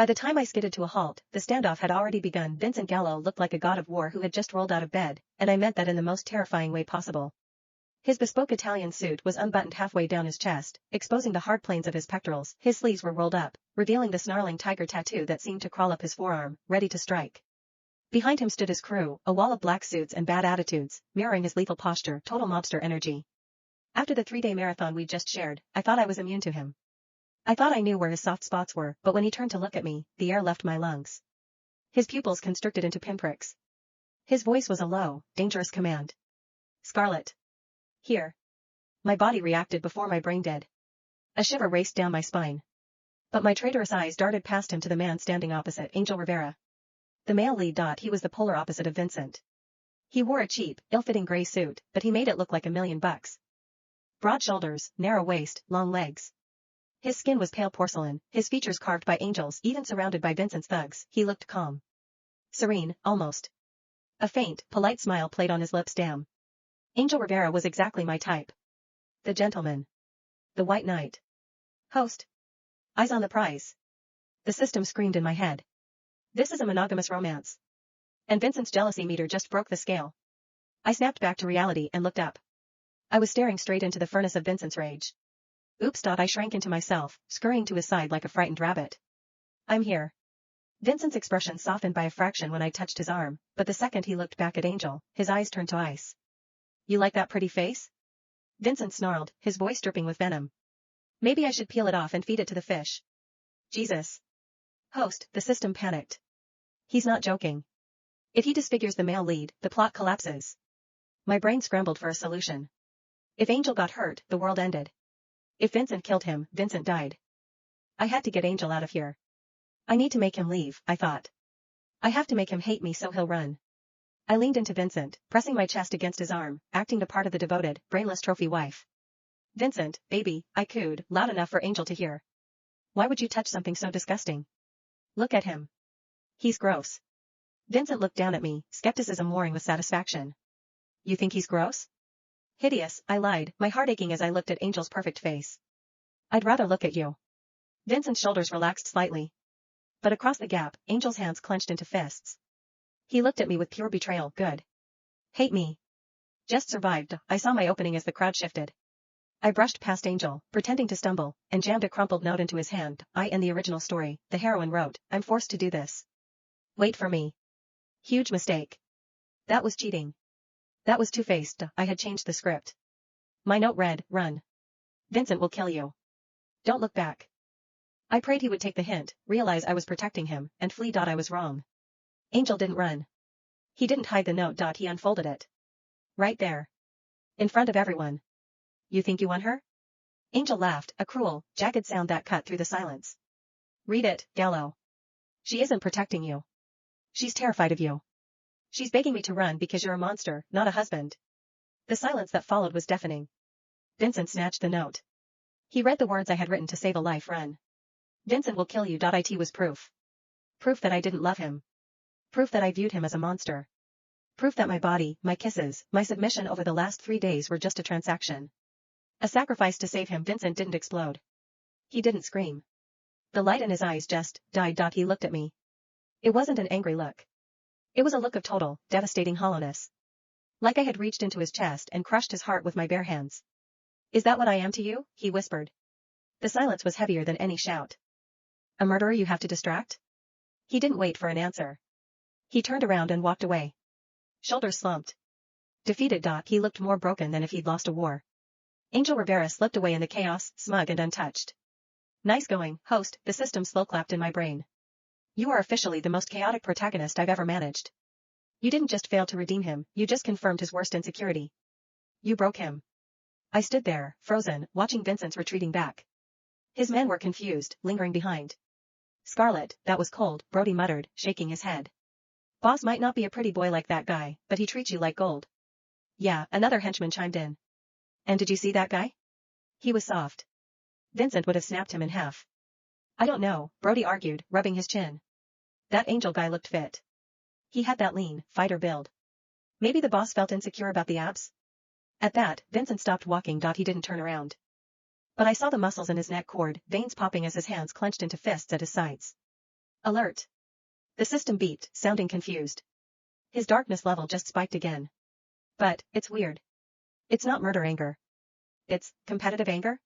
By the time I skidded to a halt, the standoff had already begun. Vincent Gallo looked like a god of war who had just rolled out of bed, and I meant that in the most terrifying way possible. His bespoke Italian suit was unbuttoned halfway down his chest, exposing the hard planes of his pectorals. His sleeves were rolled up, revealing the snarling tiger tattoo that seemed to crawl up his forearm, ready to strike. Behind him stood his crew, a wall of black suits and bad attitudes, mirroring his lethal posture, total mobster energy. After the 3-day marathon we'd just shared, I thought I was immune to him. I thought I knew where his soft spots were, but when he turned to look at me, the air left my lungs. His pupils constricted into pinpricks. His voice was a low, dangerous command. Scarlet. Here. My body reacted before my brain did. A shiver raced down my spine. But my traitorous eyes darted past him to the man standing opposite, Angel Rivera. The male lead. He was the polar opposite of Vincent. He wore a cheap, ill-fitting gray suit, but he made it look like $1,000,000. Broad shoulders, narrow waist, long legs. His skin was pale porcelain, his features carved by angels. Even surrounded by Vincent's thugs, he looked calm. Serene, almost. A faint, polite smile played on his lips. Damn. Angel Rivera was exactly my type. The gentleman. The white knight. Host. Eyes on the prize. The system screamed in my head. This is a monogamous romance. And Vincent's jealousy meter just broke the scale. I snapped back to reality and looked up. I was staring straight into the furnace of Vincent's rage. Oops. I shrank into myself, scurrying to his side like a frightened rabbit. I'm here. Vincent's expression softened by a fraction when I touched his arm, but the second he looked back at Angel, his eyes turned to ice. You like that pretty face? Vincent snarled, his voice dripping with venom. Maybe I should peel it off and feed it to the fish. Jesus. Host, the system panicked. He's not joking. If he disfigures the male lead, the plot collapses. My brain scrambled for a solution. If Angel got hurt, the world ended. If Vincent killed him, Vincent died. I had to get Angel out of here. I need to make him leave, I thought. I have to make him hate me so he'll run. I leaned into Vincent, pressing my chest against his arm, acting the part of the devoted, brainless trophy wife. Vincent, baby, I cooed, loud enough for Angel to hear. Why would you touch something so disgusting? Look at him. He's gross. Vincent looked down at me, skepticism warring with satisfaction. You think he's gross? Hideous, I lied, my heart aching as I looked at Angel's perfect face. I'd rather look at you. Vincent's shoulders relaxed slightly. But across the gap, Angel's hands clenched into fists. He looked at me with pure betrayal. Good. Hate me. Just survived. I saw my opening as the crowd shifted. I brushed past Angel, pretending to stumble, and jammed a crumpled note into his hand. I and the original story, the heroine wrote, I'm forced to do this. Wait for me. Huge mistake. That was cheating. That was two-faced. I had changed the script. My note read, run. Vincent will kill you. Don't look back. I prayed he would take the hint, realize I was protecting him, and flee. I was wrong. Angel didn't run. He didn't hide the note. He unfolded it. Right there. In front of everyone. You think you won her? Angel laughed, a cruel, jagged sound that cut through the silence. Read it, Gallo. She isn't protecting you. She's terrified of you. She's begging me to run because you're a monster, not a husband. The silence that followed was deafening. Vincent snatched the note. He read the words I had written to save a life. Run. Vincent will kill you. It was proof. Proof that I didn't love him. Proof that I viewed him as a monster. Proof that my body, my kisses, my submission over the last 3 days were just a transaction. A sacrifice to save him. Vincent didn't explode. He didn't scream. The light in his eyes just died. He looked at me. It wasn't an angry look. It was a look of total, devastating hollowness. Like I had reached into his chest and crushed his heart with my bare hands. Is that what I am to you? He whispered. The silence was heavier than any shout. A murderer you have to distract? He didn't wait for an answer. He turned around and walked away. Shoulders slumped. Defeated. He looked more broken than if he'd lost a war. Angel Rivera slipped away in the chaos, smug and untouched. Nice going, host, the system slow-clapped in my brain. You are officially the most chaotic protagonist I've ever managed. You didn't just fail to redeem him, you just confirmed his worst insecurity. You broke him. I stood there, frozen, watching Vincent's retreating back. His men were confused, lingering behind. Scarlet, that was cold, Brody muttered, shaking his head. Boss might not be a pretty boy like that guy, but he treats you like gold. Yeah, another henchman chimed in. And did you see that guy? He was soft. Vincent would have snapped him in half. I don't know, Brody argued, rubbing his chin. That Angel guy looked fit. He had that lean, fighter build. Maybe the boss felt insecure about the abs? At that, Vincent stopped walking. He didn't turn around. But I saw the muscles in his neck cord, veins popping as his hands clenched into fists at his sides. Alert. The system beeped, sounding confused. His darkness level just spiked again. But, it's weird. It's not murder anger. It's competitive anger?